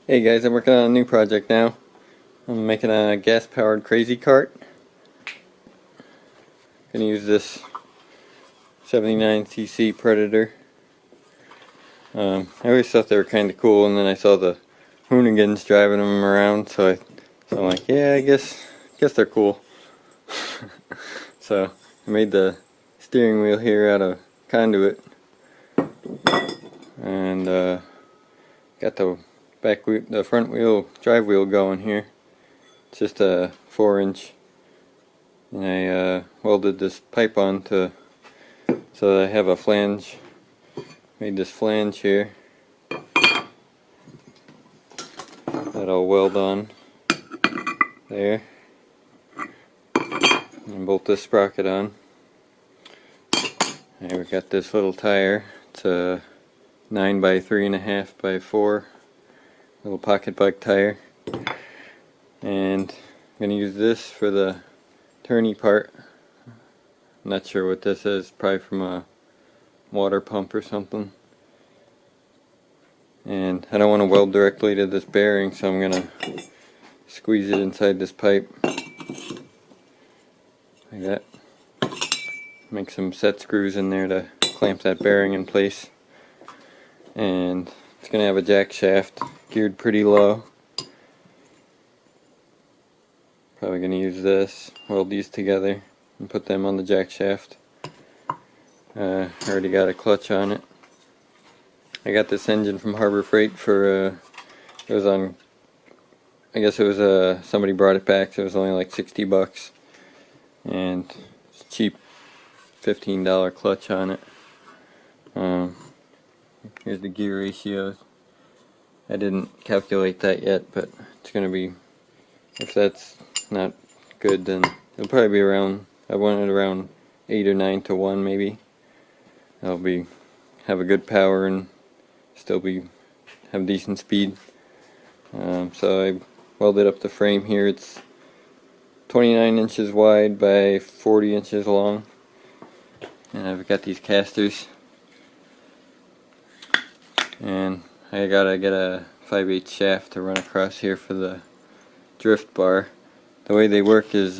Hey guys, I'm working on a new project now. I'm making a gas-powered crazy cart. Gonna use this 79cc Predator. I always thought they were kind of cool, and then I saw the Hoonigans driving them around, so I'm like, yeah, I guess they're cool. So I made the steering wheel here out of conduit, and got the front wheel drive wheel going here. It's just a 4-inch, and I welded this pipe on so that I have a flange. Made this flange here that I'll weld on there, and bolt this sprocket on. And we got this little tire. It's a 9 by 3.5 by 4 little pocket bike tire, and I'm going to use this for the turny part. I'm not sure what this is, probably from a water pump or something. And I don't want to weld directly to this bearing, so I'm going to squeeze it inside this pipe like that. Make some set screws in there to clamp that bearing in place. And it's going to have a jack shaft geared pretty low. Probably going to use this, weld these together and put them on the jack shaft. Already got a clutch on it. I got this engine from Harbor Freight for, it was on, I guess it was, somebody brought it back, so it was only like 60 bucks. And it's cheap, $15 clutch on it. Here's the gear ratios. I didn't calculate that yet, but it's going to be, if that's not good, then it'll probably be around, I want it around 8 or 9 to 1 maybe. I'll have a good power and still have decent speed. So I welded up the frame here. It's 29 inches wide by 40 inches long, and I've got these casters, and I gotta get a 5/8 shaft to run across here for the drift bar. The way they work is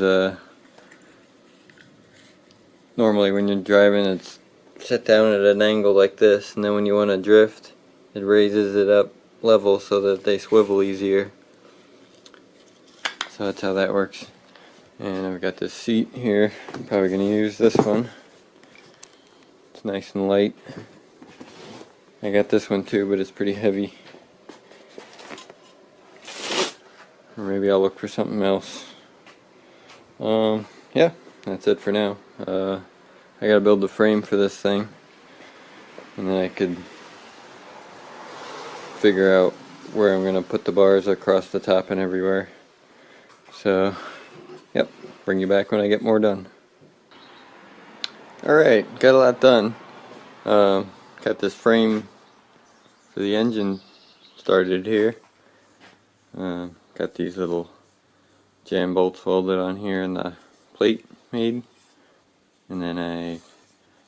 normally when you're driving, it's set down at an angle like this, and then when you want to drift, it raises it up level so that they swivel easier. So that's how that works. And I've got this seat here. I'm probably going to use this one. It's nice and light. I got this one too, but it's pretty heavy. Or maybe I'll look for something else. Yeah, that's it for now. I gotta build the frame for this thing, and then I could figure out where I'm gonna put the bars across the top and everywhere. So, yep, bring you back when I get more done. Alright, got a lot done. Got this frame for the engine started here. Got these little jam bolts welded on here and the plate made. And then I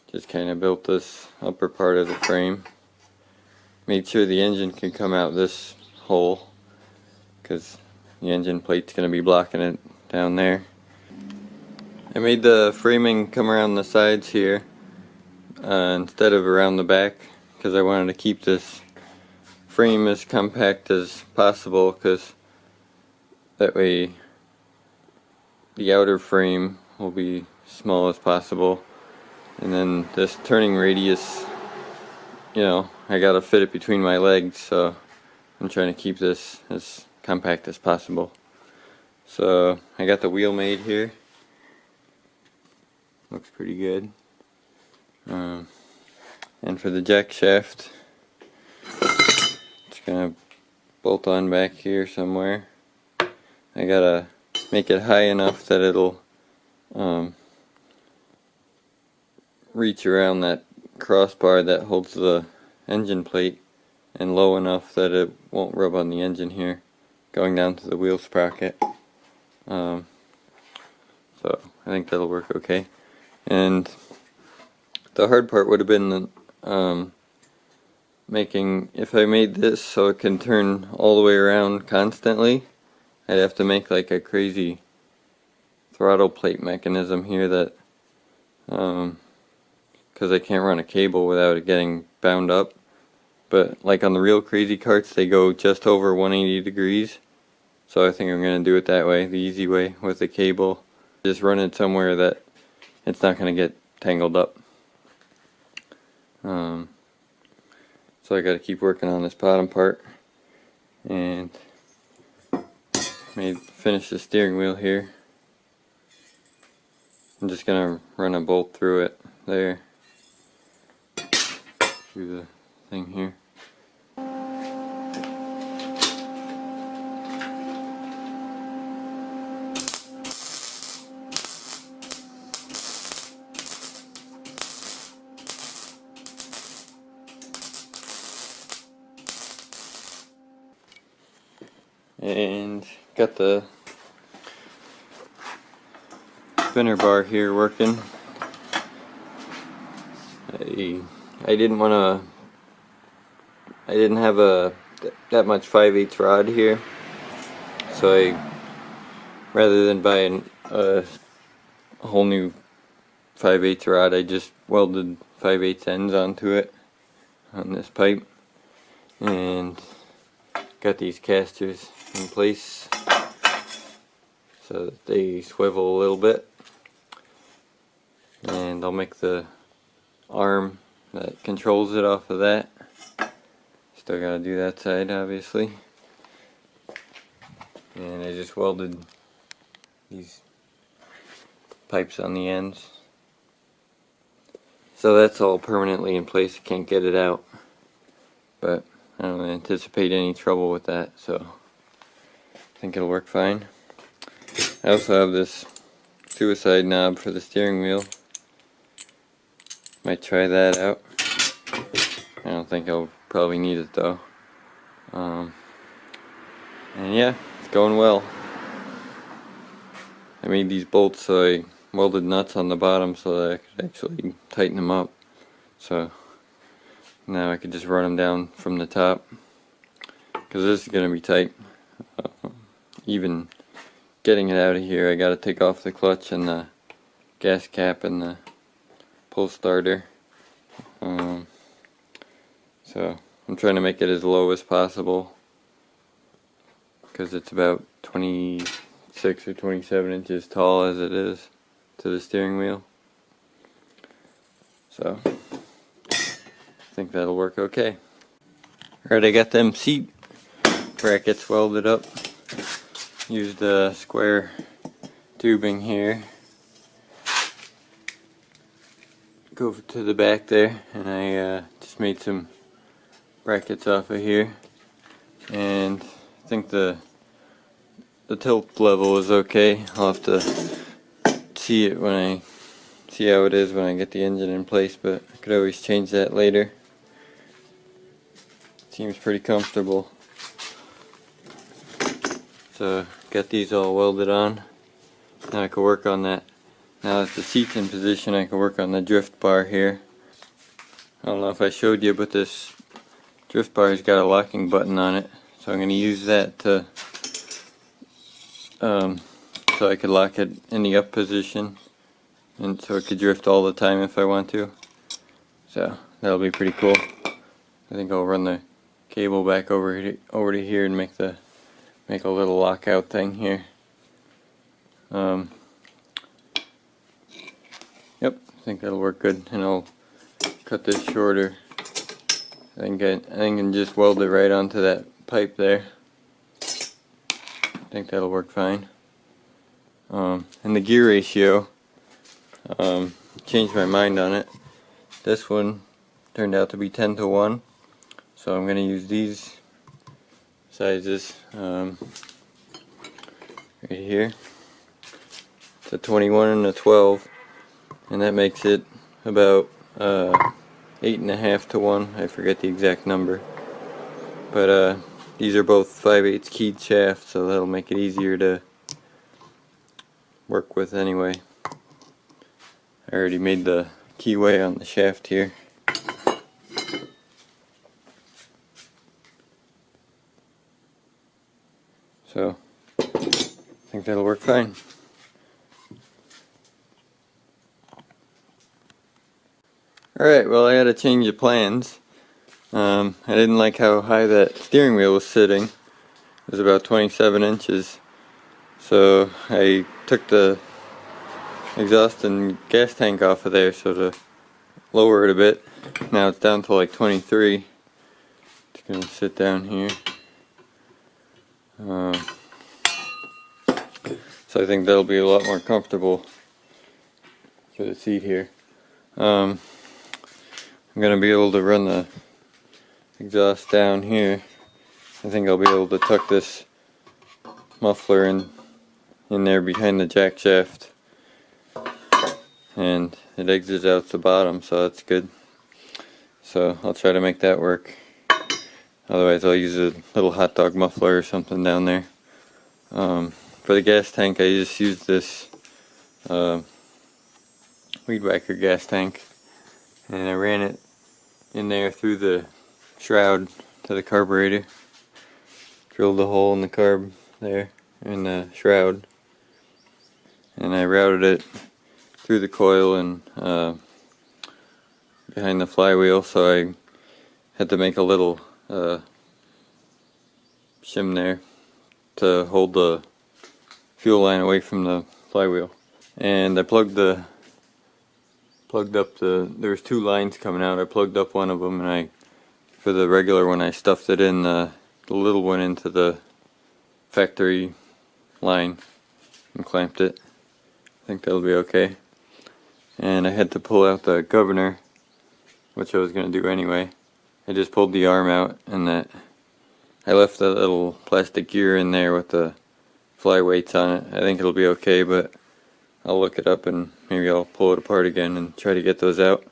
just kind of built this upper part of the frame. Made sure the engine could come out this hole, because the engine plate's going to be blocking it down there. I made the framing come around the sides here instead of around the back, because I wanted to keep this frame as compact as possible, because that way the outer frame will be small as possible, and then this turning radius, you know, I gotta fit it between my legs, so I'm trying to keep this as compact as possible. So I got the wheel made here. Looks pretty good. And for the jack shaft, it's gonna bolt on back here somewhere. I gotta make it high enough that it'll reach around that crossbar that holds the engine plate, and low enough that it won't rub on the engine here going down to the wheel sprocket. So I think that'll work okay. And the hard part would have been if I made this so it can turn all the way around constantly, I'd have to make like a crazy throttle plate mechanism here that, because I can't run a cable without it getting bound up. But like on the real crazy carts, they go just over 180 degrees. So I think I'm going to do it that way, the easy way, with the cable. Just run it somewhere that it's not going to get tangled up. So I got to keep working on this bottom part. And finish the steering wheel here. I'm just going to run a bolt through it there. Through the thing here. And got the spinner bar here working. I didn't have that much 5/8 rod here, so rather than buying a whole new 5/8 rod, I just welded 5/8 ends onto it on this pipe, and got these casters in place so that they swivel a little bit, and I'll make the arm that controls it off of that. Still gotta do that side, obviously. And I just welded these pipes on the ends, so that's all permanently in place. I can't get it out, but I don't anticipate any trouble with that, so I think it'll work fine. I also have this suicide knob for the steering wheel. Might try that out. I don't think I'll probably need it though. And yeah, it's going well. I made these bolts, so I welded nuts on the bottom so that I could actually tighten them up. So now I could just run them down from the top, because this is going to be tight. Even getting it out of here, I got to take off the clutch and the gas cap and the pull starter. So I'm trying to make it as low as possible, because it's about 26 or 27 inches tall as it is to the steering wheel. So I think that'll work okay. Alright, I got them seat brackets welded up. Used a square tubing here. Go to the back there, and I just made some brackets off of here. And I think the tilt level is okay. I'll have to see it when I see how it is when I get the engine in place, but I could always change that later. Seems pretty comfortable. So got these all welded on. Now I can work on that. Now that the seat's in position, I can work on the drift bar here. I don't know if I showed you, but this drift bar has got a locking button on it. So I'm going to use that to so I could lock it in the up position, and so it could drift all the time if I want to. So that'll be pretty cool. I think I'll run the cable back over to here and make a little lockout thing here. Yep, I think that'll work good, and I'll cut this shorter. I think I can just weld it right onto that pipe there. I think that'll work fine. And the gear ratio, changed my mind on it. This one turned out to be 10:1, so I'm going to use these sizes right here. It's a 21 and a 12, and that makes it about 8.5:1. I forget the exact number, but these are both 5/8 keyed shafts, so that'll make it easier to work with anyway. I already made the keyway on the shaft here. So I think that'll work fine. Alright, well, I had a change of plans. I didn't like how high that steering wheel was sitting. It was about 27 inches. So I took the exhaust and gas tank off of there so to lower it a bit. Now it's down to like 23. It's going to sit down here. So I think that'll be a lot more comfortable for the seat here. I'm going to be able to run the exhaust down here. I think I'll be able to tuck this muffler in there behind the jack shaft, and it exits out the bottom, so that's good. So I'll try to make that work. Otherwise I'll use a little hot dog muffler or something down there. For the gas tank, I just used this weed whacker gas tank, and I ran it in there through the shroud to the carburetor. Drilled a hole in the carb there in the shroud, and I routed it through the coil and behind the flywheel, so I had to make a little shim there to hold the fuel line away from the flywheel. And I plugged up there's two lines coming out. I plugged up one of them, and for the regular one I stuffed it in the little one into the factory line and clamped it. I think that'll be okay. And I had to pull out the governor, which I was going to do anyway. I just pulled the arm out, and I left the little plastic gear in there with the fly weights on it. I think it'll be okay, but I'll look it up and maybe I'll pull it apart again and try to get those out.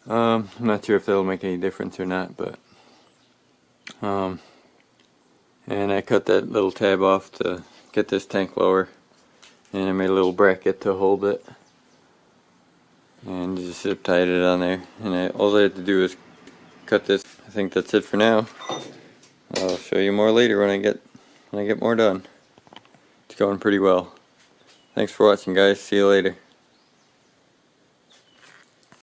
I'm not sure if that'll make any difference or not, but and I cut that little tab off to get this tank lower, and I made a little bracket to hold it, and just zip tied it on there. And all I had to do is cut this. I think that's it for now. I'll show you more later when I get more done. It's going pretty well. Thanks for watching, guys. See you later.